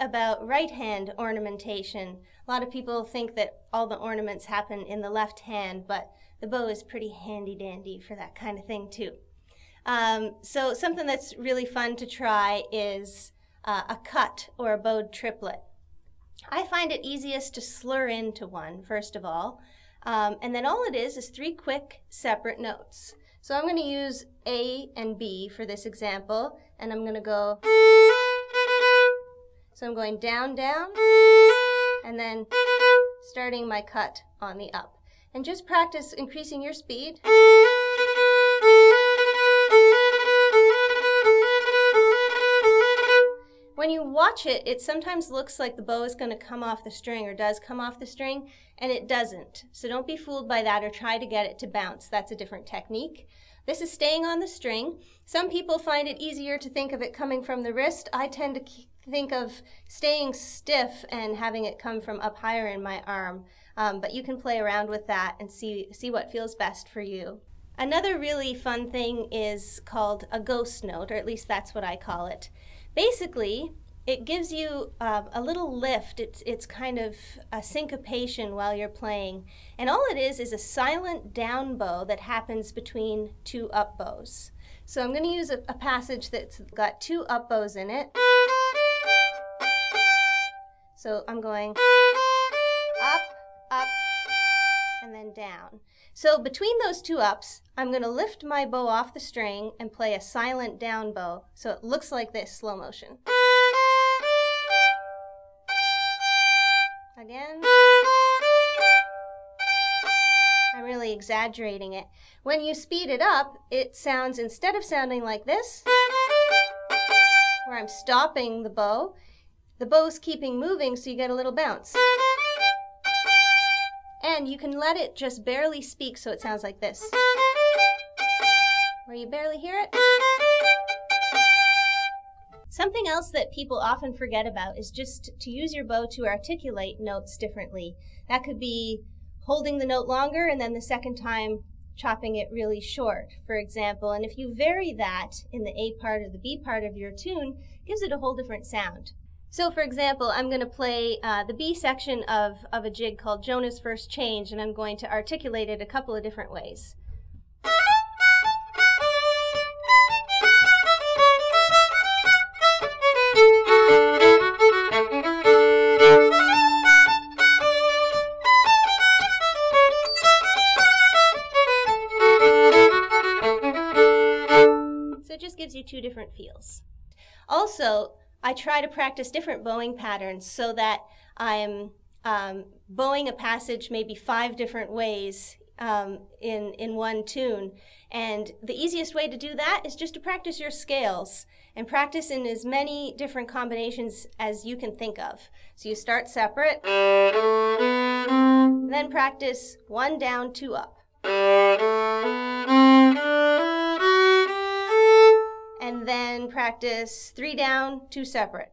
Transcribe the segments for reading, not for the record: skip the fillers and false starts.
about right-hand ornamentation. A lot of people think that all the ornaments happen in the left hand, but the bow is pretty handy-dandy for that kind of thing too. So something that's really fun to try is a cut or a bowed triplet. I find it easiest to slur into one, first of all, and then all it is 3 quick separate notes. So I'm going to use A and B for this example, and I'm going to go, so I'm going down, down, and then starting my cut on the up. And just practice increasing your speed. When you watch it, it sometimes looks like the bow is going to come off the string or does come off the string, and it doesn't. So don't be fooled by that or try to get it to bounce. That's a different technique. This is staying on the string. Some people find it easier to think of it coming from the wrist. I tend to think of staying stiff and having it come from up higher in my arm. But you can play around with that and see what feels best for you. Another really fun thing is called a ghost note, or at least that's what I call it. Basically, it gives you a little lift. It's kind of a syncopation while you're playing. And all it is a silent down bow that happens between 2 up bows. So I'm going to use a passage that's got 2 up bows in it. So I'm going up, up, and then down. So between those 2 ups, I'm going to lift my bow off the string and play a silent down bow. So it looks like this, slow motion. Again. I'm really exaggerating it. When you speed it up, it sounds, instead of sounding like this, where I'm stopping the bow's keeping moving, so you get a little bounce. And you can let it just barely speak, so it sounds like this, where you barely hear it. Something else that people often forget about is just to use your bow to articulate notes differently. That could be holding the note longer and then the second time chopping it really short, for example. And if you vary that in the A part or the B part of your tune, it gives it a whole different sound. So for example, I'm going to play the B section of a jig called Jonah's First Change, and I'm going to articulate it a couple of different ways. So it just gives you 2 different feels. Also, I try to practice different bowing patterns so that I'm bowing a passage maybe 5 different ways in one tune. And the easiest way to do that is just to practice your scales and practice in as many different combinations as you can think of. So you start separate, then practice 1 down, 2 up. And then practice 3 down, 2 separate.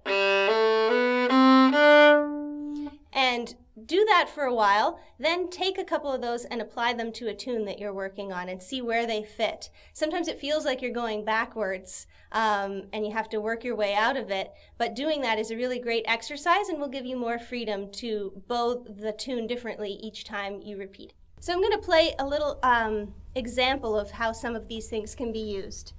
And do that for a while, then take a couple of those and apply them to a tune that you're working on and see where they fit. Sometimes it feels like you're going backwards and you have to work your way out of it, but doing that is a really great exercise and will give you more freedom to bow the tune differently each time you repeat. So I'm going to play a little example of how some of these things can be used.